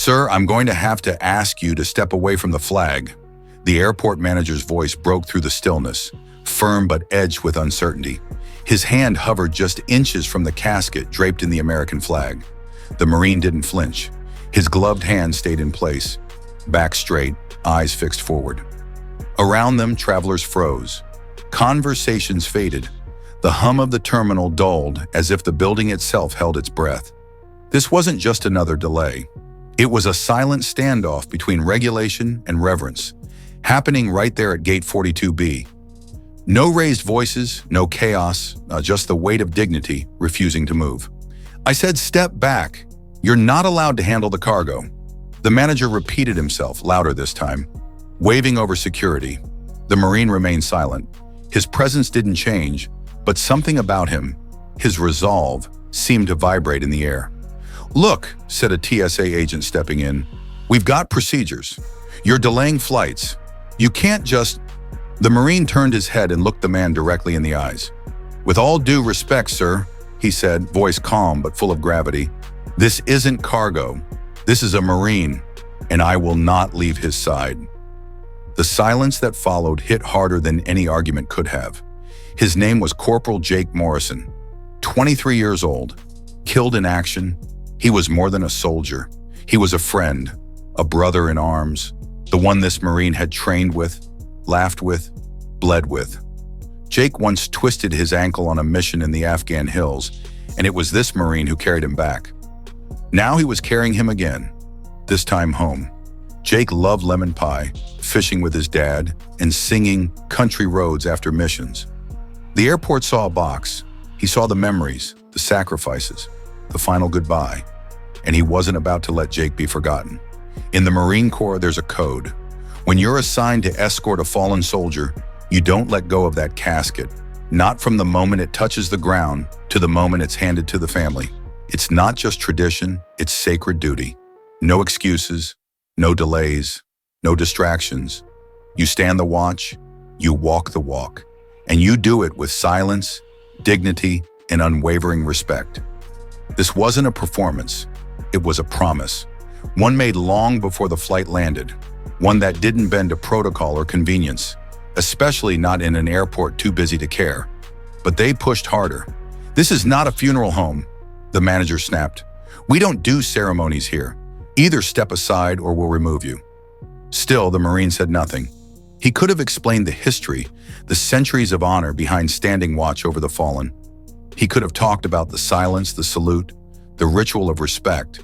"Sir, I'm going to have to ask you to step away from the flag." The airport manager's voice broke through the stillness, firm but edged with uncertainty. His hand hovered just inches from the casket draped in the American flag. The Marine didn't flinch. His gloved hand stayed in place, back straight, eyes fixed forward. Around them, travelers froze. Conversations faded. The hum of the terminal dulled as if the building itself held its breath. This wasn't just another delay. It was a silent standoff between regulation and reverence, happening right there at Gate 42B. No raised voices, no chaos, just the weight of dignity refusing to move. "I said step back. You're not allowed to handle the cargo." The manager repeated himself, louder this time, waving over security. The Marine remained silent. His presence didn't change, but something about him, his resolve, seemed to vibrate in the air. "Look," said a TSA agent stepping in, "we've got procedures. You're delaying flights. You can't just—" The Marine turned his head and looked the man directly in the eyes. "With all due respect, sir," he said, voice calm but full of gravity, "this isn't cargo. This is a Marine, and I will not leave his side." The silence that followed hit harder than any argument could have. His name was Corporal Jake Morrison, 23 years old, killed in action. He was more than a soldier. He was a friend, a brother in arms, the one this Marine had trained with, laughed with, bled with. Jake once twisted his ankle on a mission in the Afghan hills, and it was this Marine who carried him back. Now he was carrying him again, this time home. Jake loved lemon pie, fishing with his dad, and singing country roads after missions. The airport saw a box. He saw the memories, the sacrifices, the final goodbye, and he wasn't about to let Jake be forgotten. In the Marine Corps, there's a code. When you're assigned to escort a fallen soldier, you don't let go of that casket, not from the moment it touches the ground to the moment it's handed to the family. It's not just tradition, it's sacred duty. No excuses, no delays, no distractions. You stand the watch, you walk the walk, and you do it with silence, dignity, and unwavering respect. This wasn't a performance, it was a promise. One made long before the flight landed, one that didn't bend to protocol or convenience, especially not in an airport too busy to care. But they pushed harder. "This is not a funeral home," the manager snapped. "We don't do ceremonies here. Either step aside or we'll remove you." Still, the Marine said nothing. He could have explained the history, the centuries of honor behind standing watch over the fallen. He could have talked about the silence, the salute, the ritual of respect.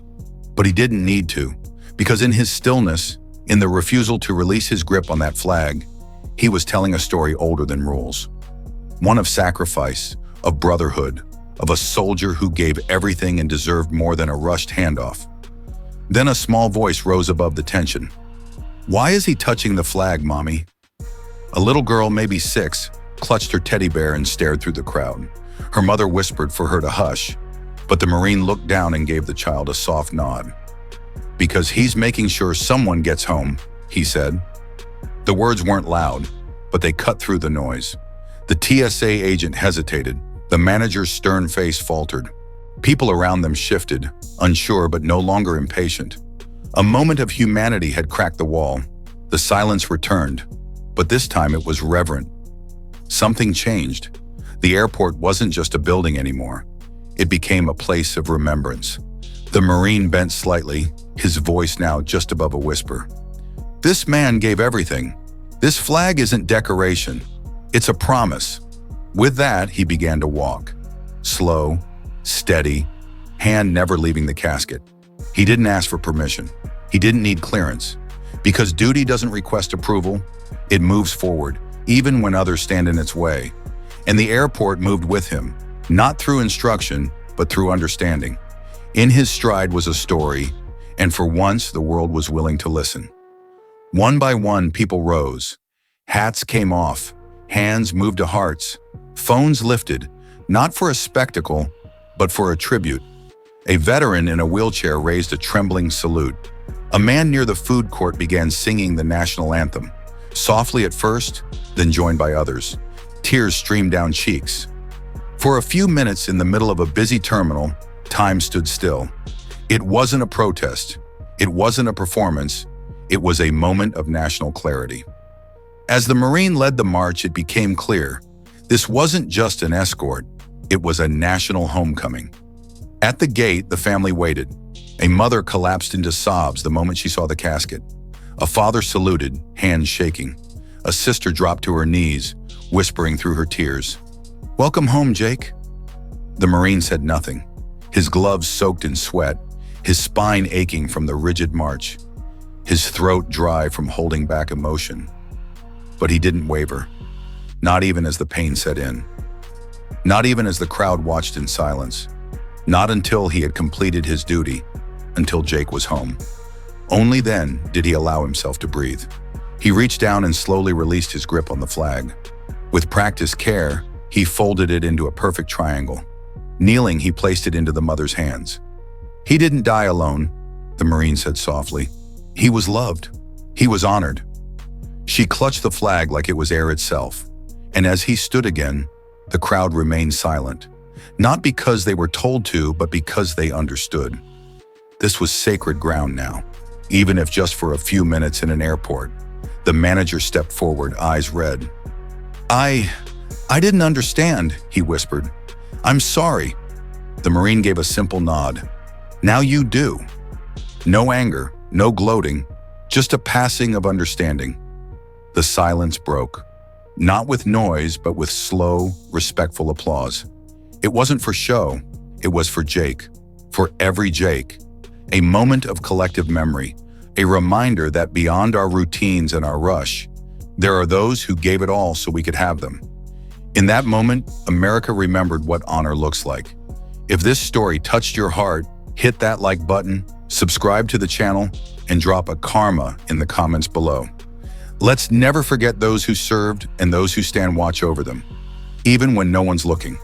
But he didn't need to, because in his stillness, in the refusal to release his grip on that flag, he was telling a story older than rules. One of sacrifice, of brotherhood, of a soldier who gave everything and deserved more than a rushed handoff. Then a small voice rose above the tension. "Why is he touching the flag, Mommy?" A little girl, maybe 6, clutched her teddy bear and stared through the crowd. Her mother whispered for her to hush, but the Marine looked down and gave the child a soft nod. "Because he's making sure someone gets home," he said. The words weren't loud, but they cut through the noise. The TSA agent hesitated. The manager's stern face faltered. People around them shifted, unsure but no longer impatient. A moment of humanity had cracked the wall. The silence returned, but this time it was reverent. Something changed. The airport wasn't just a building anymore. It became a place of remembrance. The Marine bent slightly, his voice now just above a whisper. "This man gave everything. This flag isn't decoration. It's a promise." With that, he began to walk. Slow, steady, hand never leaving the casket. He didn't ask for permission. He didn't need clearance. Because duty doesn't request approval, it moves forward, even when others stand in its way. And the airport moved with him, not through instruction, but through understanding. In his stride was a story, and for once the world was willing to listen. One by one, people rose. Hats came off, hands moved to hearts, phones lifted, not for a spectacle, but for a tribute. A veteran in a wheelchair raised a trembling salute. A man near the food court began singing the national anthem, softly at first, then joined by others. Tears streamed down cheeks. For a few minutes in the middle of a busy terminal, time stood still. It wasn't a protest. It wasn't a performance, it was a moment of national clarity. As the Marine led the march, it became clear this wasn't just an escort, it was a national homecoming. At the gate, the family waited. A mother collapsed into sobs the moment she saw the casket. A father saluted, hands shaking. A sister dropped to her knees, whispering through her tears, "Welcome home, Jake." The Marine said nothing, his gloves soaked in sweat, his spine aching from the rigid march, his throat dry from holding back emotion. But he didn't waver, not even as the pain set in. Not even as the crowd watched in silence. Not until he had completed his duty, until Jake was home. Only then did he allow himself to breathe. He reached down and slowly released his grip on the flag. With practiced care, he folded it into a perfect triangle. Kneeling, he placed it into the mother's hands. "He didn't die alone," the Marine said softly. "He was loved. He was honored." She clutched the flag like it was air itself, and as he stood again, the crowd remained silent, not because they were told to, but because they understood. This was sacred ground now, even if just for a few minutes in an airport. The manager stepped forward, eyes red. I didn't understand," he whispered. "I'm sorry." The Marine gave a simple nod. "Now you do." No anger, no gloating, just a passing of understanding. The silence broke, not with noise, but with slow, respectful applause. It wasn't for show, it was for Jake, for every Jake. A moment of collective memory, a reminder that beyond our routines and our rush, there are those who gave it all so we could have them. In that moment, America remembered what honor looks like. If this story touched your heart, hit that like button, subscribe to the channel, and drop a karma in the comments below. Let's never forget those who served and those who stand watch over them, even when no one's looking.